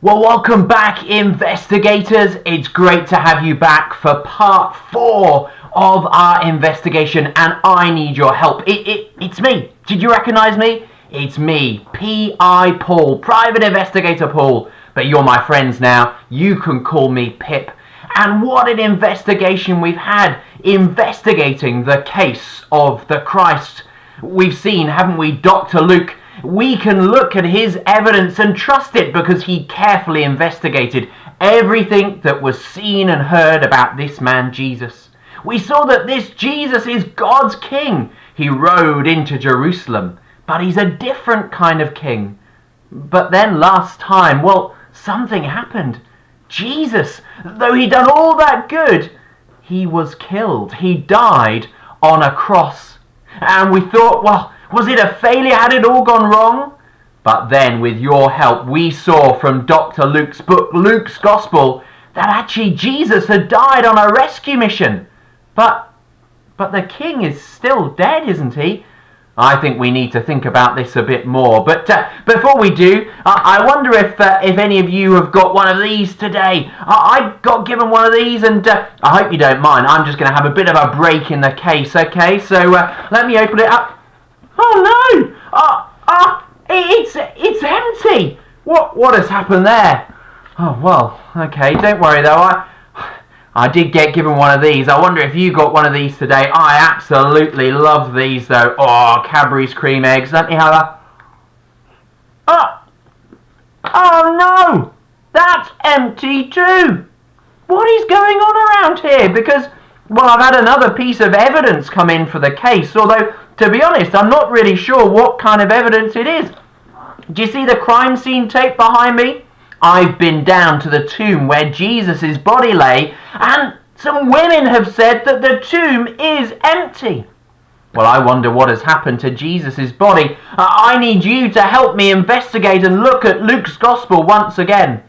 Well, welcome back, investigators. It's great to have you back for part 4 of our investigation, and I need your help. It's me. Did you recognize me? It's me, P.I. Paul, Private Investigator Paul. But you're my friends now. You can call me Pip. And what an investigation we've had, investigating the case of the Christ. We've seen, haven't we, Dr. Luke? We can look at his evidence and trust it because he carefully investigated everything that was seen and heard about this man Jesus. We saw that this Jesus is God's king. He rode into Jerusalem, but he's a different kind of king. But then last time, well, something happened. Jesus, though he'd done all that good, he was killed. He died on a cross. And we thought, well, was it a failure? Had it all gone wrong? But then, with your help, we saw from Dr. Luke's book, Luke's Gospel, that actually Jesus had died on a rescue mission. But the king is still dead, isn't he? I think we need to think about this a bit more. But before we do, I wonder if any of you have got one of these today. I got given one of these, and I hope you don't mind. I'm just going to have a bit of a break in the case, okay? So let me open it up. Oh no! It's empty. What has happened there? Oh well, okay. Don't worry though. I did get given one of these. I wonder if you got one of these today. I absolutely love these though. Oh, Cadbury's cream eggs. Let me have a... Oh no! That's empty too. What is going on around here? Because, well, I've had another piece of evidence come in for the case, although, to be honest, I'm not really sure what kind of evidence it is. Do you see the crime scene tape behind me? I've been down to the tomb where Jesus' body lay, and some women have said that the tomb is empty. Well, I wonder what has happened to Jesus' body. I need you to help me investigate and look at Luke's Gospel once again.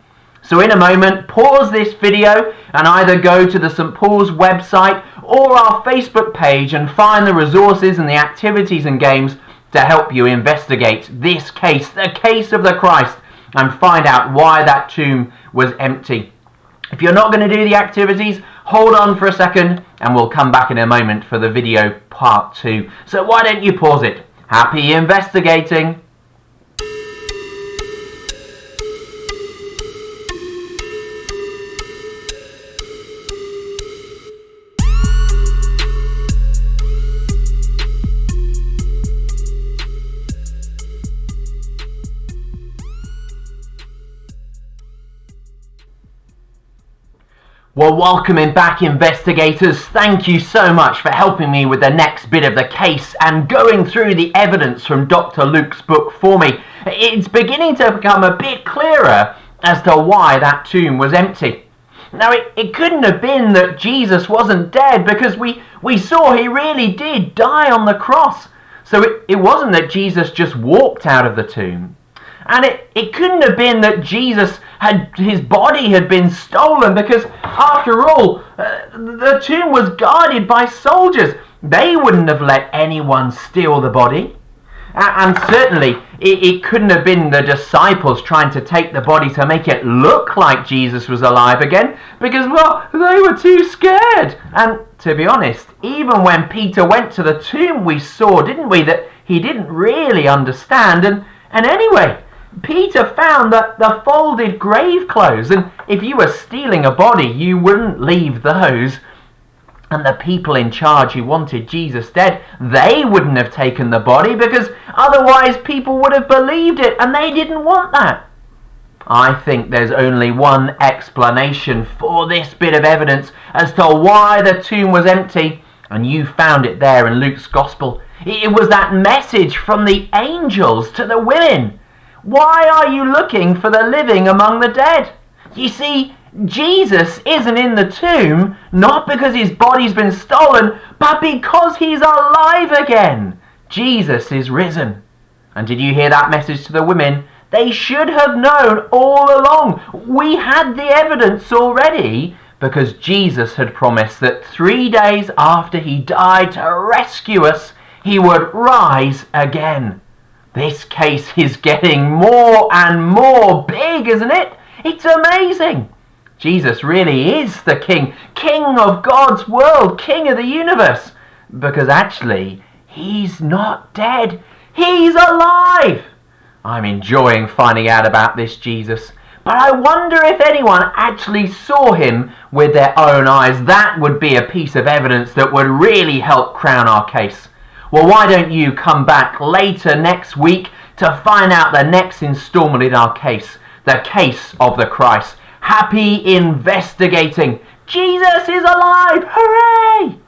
So in a moment, pause this video and either go to the St. Paul's website or our Facebook page and find the resources and the activities and games to help you investigate this case, the case of the Christ, and find out why that tomb was empty. If you're not going to do the activities, hold on for a second and we'll come back in a moment for the video part 2. So why don't you pause it? Happy investigating! Well, welcoming back, investigators. Thank you so much for helping me with the next bit of the case and going through the evidence from Dr. Luke's book for me. It's beginning to become a bit clearer as to why that tomb was empty. Now, it couldn't have been that Jesus wasn't dead, because we saw he really did die on the cross. So it wasn't that Jesus just walked out of the tomb. And it couldn't have been that his body had been stolen, because after all, the tomb was guarded by soldiers. They wouldn't have let anyone steal the body. And certainly, it couldn't have been the disciples trying to take the body to make it look like Jesus was alive again, because, well, they were too scared. And to be honest, even when Peter went to the tomb, we saw, didn't we, that he didn't really understand. And anyway, Peter found that the folded grave clothes, and if you were stealing a body, you wouldn't leave those. And the people in charge who wanted Jesus dead, they wouldn't have taken the body, because otherwise people would have believed it, and they didn't want that. I think there's only one explanation for this bit of evidence as to why the tomb was empty, and you found it there in Luke's Gospel. It was that message from the angels to the women. Why are you looking for the living among the dead? You see, Jesus isn't in the tomb, not because his body's been stolen, but because he's alive again. Jesus is risen. And did you hear that message to the women? They should have known all along. We had the evidence already, because Jesus had promised that 3 days after he died to rescue us, he would rise again. This case is getting more and more big, isn't it? It's amazing. Jesus really is the King of God's world, King of the universe. Because actually, he's not dead. He's alive. I'm enjoying finding out about this Jesus. But I wonder if anyone actually saw him with their own eyes. That would be a piece of evidence that would really help crown our case. Well, why don't you come back later next week to find out the next installment in our case, the case of the Christ. Happy investigating! Jesus is alive! Hooray!